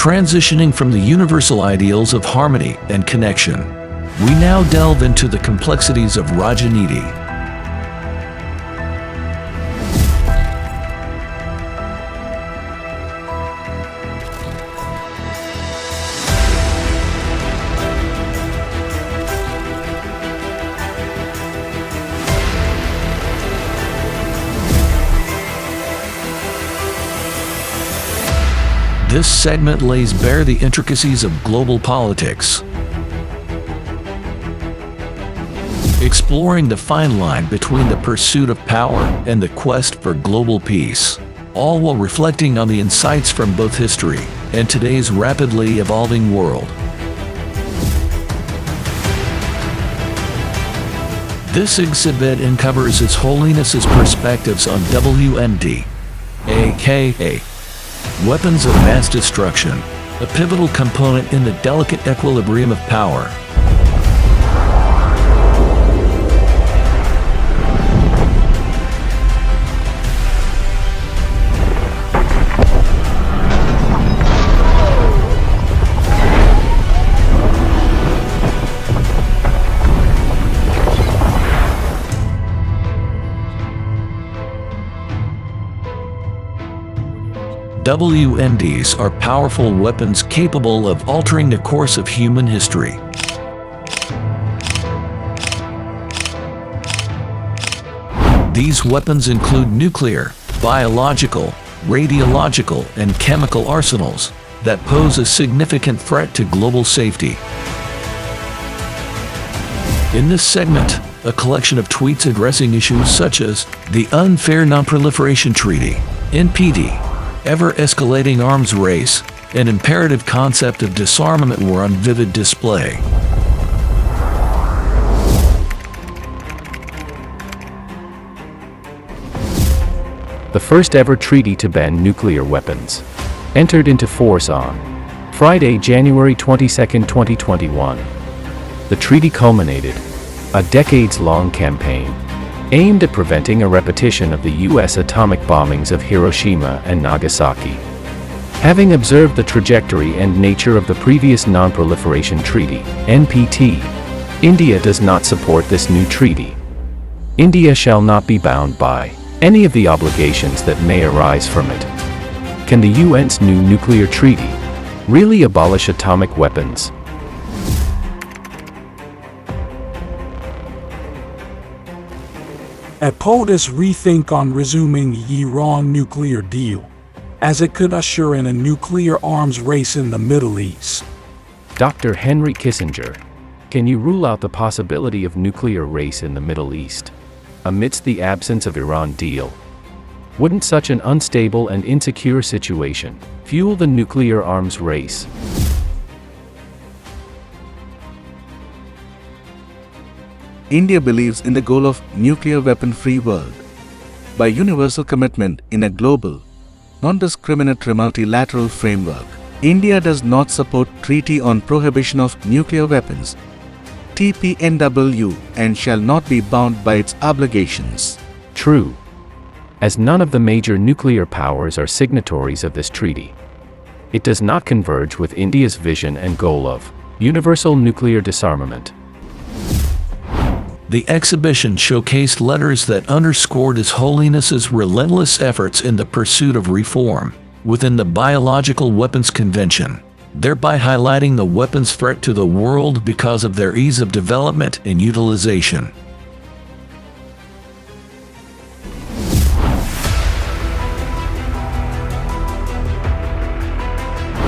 Transitioning from the universal ideals of harmony and connection, we now delve into the complexities of Rajniti. This segment lays bare the intricacies of global politics, exploring the fine line between the pursuit of power and the quest for global peace, all while reflecting on the insights from both history and today's rapidly evolving world. This exhibit uncovers His Holiness's perspectives on WMD, aka weapons of mass destruction, a pivotal component in the delicate equilibrium of power. WMDs are powerful weapons capable of altering the course of human history. These weapons include nuclear, biological, radiological, and chemical arsenals that pose a significant threat to global safety. In this segment, a collection of tweets addressing issues such as the Unfair Non-Proliferation Treaty, NPT, ever-escalating arms race, and imperative concept of disarmament were on vivid display. The first ever treaty to ban nuclear weapons entered into force on Friday, January 22, 2021. The treaty culminated a decades-long campaign aimed at preventing a repetition of the U.S. atomic bombings of Hiroshima and Nagasaki. Having observed the trajectory and nature of the previous Non-Proliferation Treaty, NPT, India does not support this new treaty. India shall not be bound by any of the obligations that may arise from it. Can the UN's new nuclear treaty really abolish atomic weapons? A POTUS rethink on resuming the Iran nuclear deal, as it could usher in a nuclear arms race in the Middle East. Dr. Henry Kissinger, can you rule out the possibility of nuclear race in the Middle East, amidst the absence of Iran deal? Wouldn't such an unstable and insecure situation fuel the nuclear arms race? India believes in the goal of nuclear weapon-free world. By universal commitment in a global, non-discriminatory multilateral framework, India does not support Treaty on Prohibition of Nuclear Weapons, TPNW, and shall not be bound by its obligations. True, as none of the major nuclear powers are signatories of this treaty. It does not converge with India's vision and goal of universal nuclear disarmament. The exhibition showcased letters that underscored His Holiness's relentless efforts in the pursuit of reform within the Biological Weapons Convention, thereby highlighting the weapons threat to the world because of their ease of development and utilization.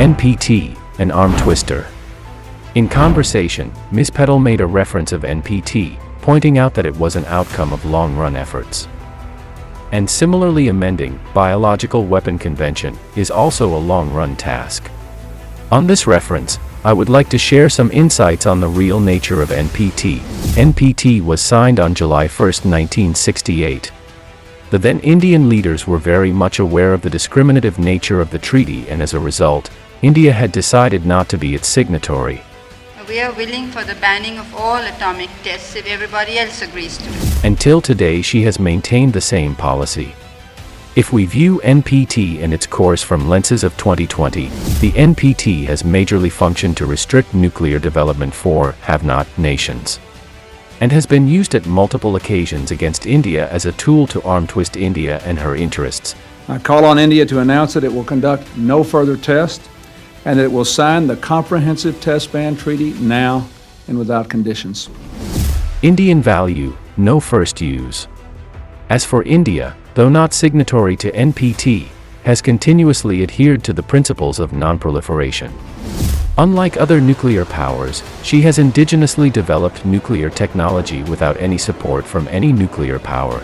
NPT, an arm twister. In conversation, Ms. Petal made a reference of NPT, pointing out that it was an outcome of long-run efforts. And similarly, amending Biological Weapon Convention is also a long-run task. On this reference, I would like to share some insights on the real nature of NPT. NPT was signed on July 1, 1968. The then Indian leaders were very much aware of the discriminative nature of the treaty, and as a result, India had decided not to be its signatory. We are willing for the banning of all atomic tests if everybody else agrees to it. Until today, she has maintained the same policy. If we view NPT and its course from lenses of 2020, the NPT has majorly functioned to restrict nuclear development for have-not nations, and has been used at multiple occasions against India as a tool to arm-twist India and her interests. I call on India to announce that it will conduct no further tests and that it will sign the Comprehensive Test Ban Treaty now and without conditions. Indian value, no first use. As for India, though not signatory to NPT, has continuously adhered to the principles of non-proliferation. Unlike other nuclear powers, she has indigenously developed nuclear technology without any support from any nuclear power,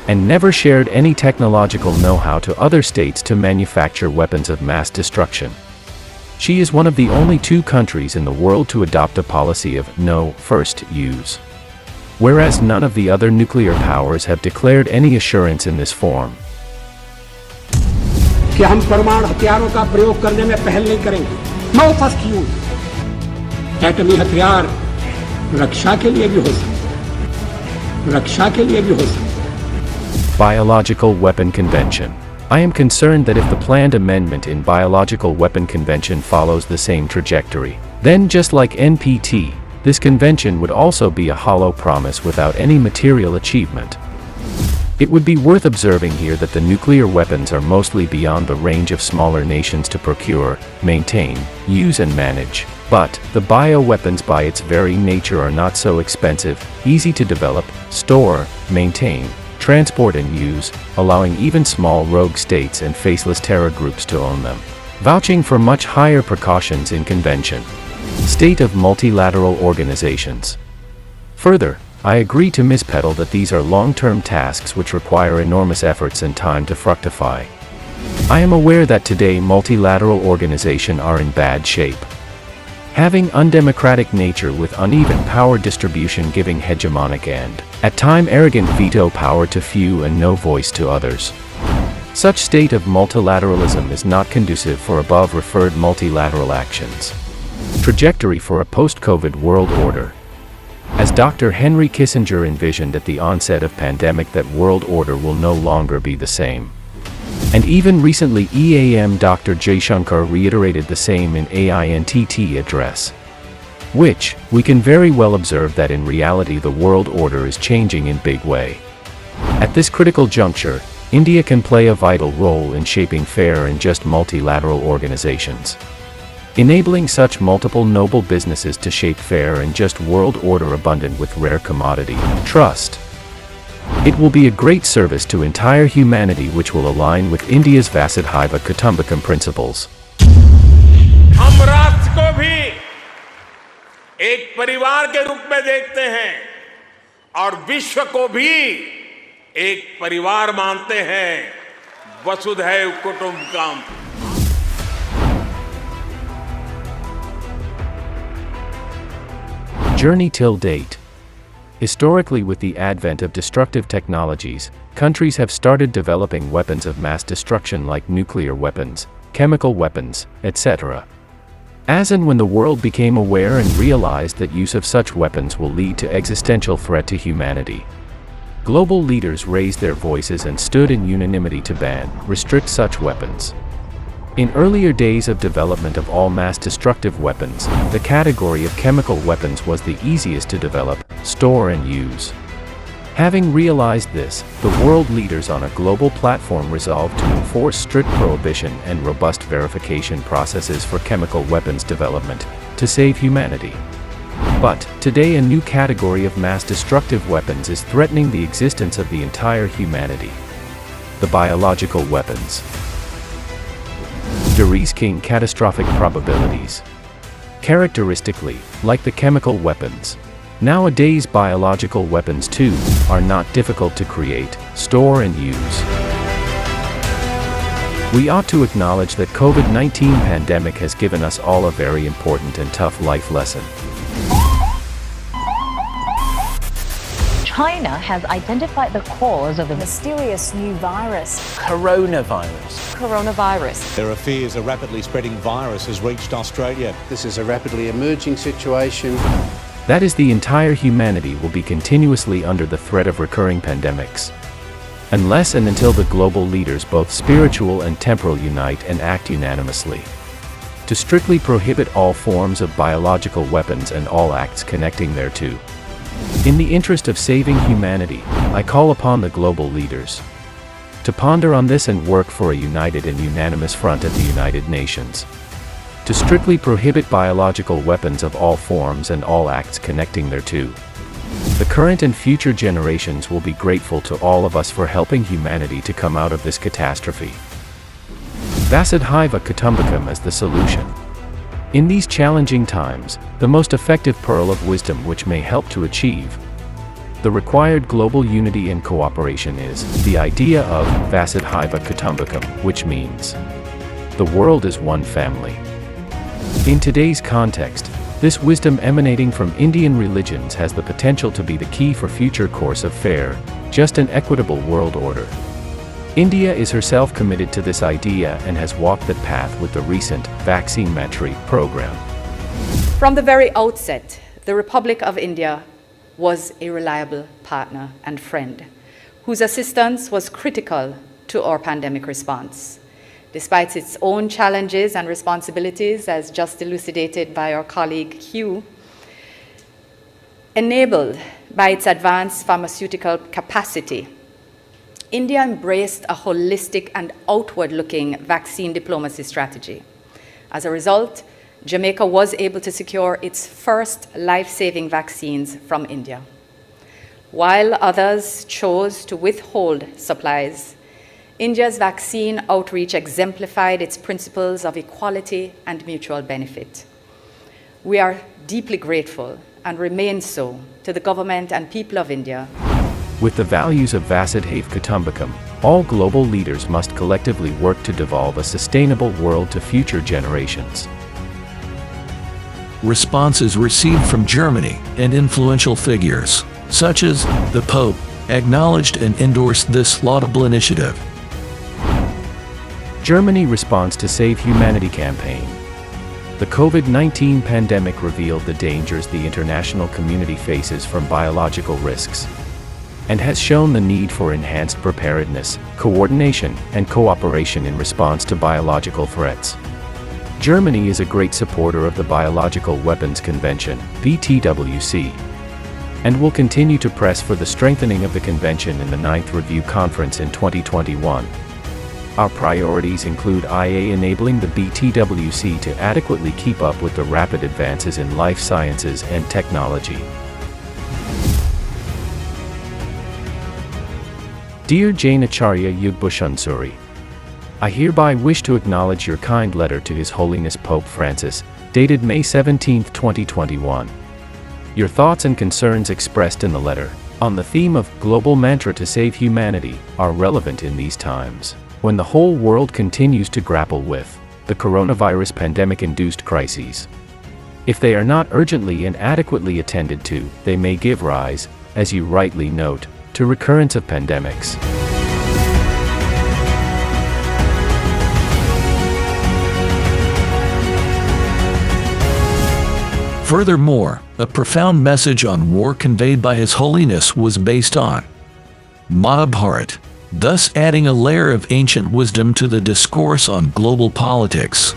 and never shared any technological know-how to other states to manufacture weapons of mass destruction. She is one of the only 2 countries in the world to adopt a policy of no first use, whereas none of the other nuclear powers have declared any assurance in this form. कि हम परमाणु हथियारों का प्रयोग करने में पहल नहीं करेंगे। No first use. एटमी हथियार रक्षा के लिए भी हो सकते, रक्षा के लिए भी हो सकते। Biological Weapon Convention. I am concerned that if the planned amendment in Biological Weapon Convention follows the same trajectory, then just like NPT, this convention would also be a hollow promise without any material achievement. It would be worth observing here that the nuclear weapons are mostly beyond the range of smaller nations to procure, maintain, use and manage. But the bioweapons by its very nature are not so expensive, easy to develop, store, maintain, transport and use, allowing even small rogue states and faceless terror groups to own them, vouching for much higher precautions in convention. State of multilateral organizations. Further, I agree to Ms. Petal that these are long-term tasks which require enormous efforts and time to fructify. I am aware that today multilateral organizations are in bad shape, having undemocratic nature with uneven power distribution giving hegemonic and, at time arrogant veto power to few and no voice to others. Such state of multilateralism is not conducive for above referred multilateral actions. Trajectory for a post-COVID world order. As Dr. Henry Kissinger envisioned at the onset of pandemic, that world order will no longer be the same. And even recently EAM Dr. Jaishankar reiterated the same in AINTT address. Which, we can very well observe that in reality the world order is changing in big way. At this critical juncture, India can play a vital role in shaping fair and just multilateral organizations, enabling such multiple noble businesses to shape fair and just world order abundant with rare commodity, trust. It will be a great service to entire humanity which will align with India's Vasudhaiva Kutumbakam principles. हम राष्ट्र को भी एक परिवार के रूप में देखते हैं और विश्व को भी एक परिवार मानते हैं, वसुधैव कुटुंबकम। Journey till date. Historically, with the advent of destructive technologies, countries have started developing weapons of mass destruction like nuclear weapons, chemical weapons, etc. As and when the world became aware and realized that use of such weapons will lead to existential threat to humanity, global leaders raised their voices and stood in unanimity to ban, restrict such weapons. In earlier days of development of all mass destructive weapons, the category of chemical weapons was the easiest to develop, store and use. Having realized this, the world leaders on a global platform resolved to enforce strict prohibition and robust verification processes for chemical weapons development, to save humanity. But, today a new category of mass destructive weapons is threatening the existence of the entire humanity. The biological weapons. De-risking catastrophic probabilities. Characteristically, like the chemical weapons, nowadays biological weapons too are not difficult to create, store and use. We ought to acknowledge that COVID-19 pandemic has given us all a very important and tough life lesson. China has identified the cause of the mysterious new virus. Coronavirus. There are fears a rapidly spreading virus has reached Australia. This is a rapidly emerging situation. That is, the entire humanity will be continuously under the threat of recurring pandemics. unless and until the global leaders both spiritual and temporal unite and act unanimously to strictly prohibit all forms of biological weapons and all acts connecting thereto. In the interest of saving humanity, I call upon the global leaders to ponder on this and work for a united and unanimous front at the United Nations to strictly prohibit biological weapons of all forms and all acts connecting thereto. The current and future generations will be grateful to all of us for helping humanity to come out of this catastrophe. Vasudhaiva Kutumbakam as the solution. In these challenging times, the most effective pearl of wisdom which may help to achieve the required global unity and cooperation is the idea of Vasudhaiva Kutumbakam, which means the world is one family. In today's context, this wisdom emanating from Indian religions has the potential to be the key for future course of fair, just and equitable world order. India is herself committed to this idea and has walked that path with the recent Vaccine Matri program. From the very outset, the Republic of India was a reliable partner and friend, whose assistance was critical to our pandemic response. Despite its own challenges and responsibilities, as just elucidated by our colleague Hugh, enabled by its advanced pharmaceutical capacity, India embraced a holistic and outward-looking vaccine diplomacy strategy. As a result, Jamaica was able to secure its first life-saving vaccines from India. While others chose to withhold supplies, India's vaccine outreach exemplified its principles of equality and mutual benefit. We are deeply grateful and remain so to the government and people of India. With the values of Vasudhaiva Kutumbakam, all global leaders must collectively work to devolve a sustainable world to future generations. Responses received from Germany and influential figures, such as the Pope, acknowledged and endorsed this laudable initiative. Germany responds to Save Humanity campaign. The COVID-19 pandemic revealed the dangers the international community faces from biological risks, and has shown the need for enhanced preparedness, coordination, and cooperation in response to biological threats. Germany is a great supporter of the Biological Weapons Convention, BTWC, and will continue to press for the strengthening of the convention in the 9th Review Conference in 2021. Our priorities include IA enabling the BTWC to adequately keep up with the rapid advances in life sciences and technology. Dear Jainacharya Yugbhushansuriji, I hereby wish to acknowledge your kind letter to His Holiness Pope Francis, dated May 17, 2021. Your thoughts and concerns expressed in the letter, on the theme of global mantra to save humanity, are relevant in these times, when the whole world continues to grapple with the coronavirus pandemic-induced crises. If they are not urgently and adequately attended to, they may give rise, as you rightly note, to recurrence of pandemics. Furthermore, a profound message on war conveyed by His Holiness was based on Mahabharata, thus adding a layer of ancient wisdom to the discourse on global politics.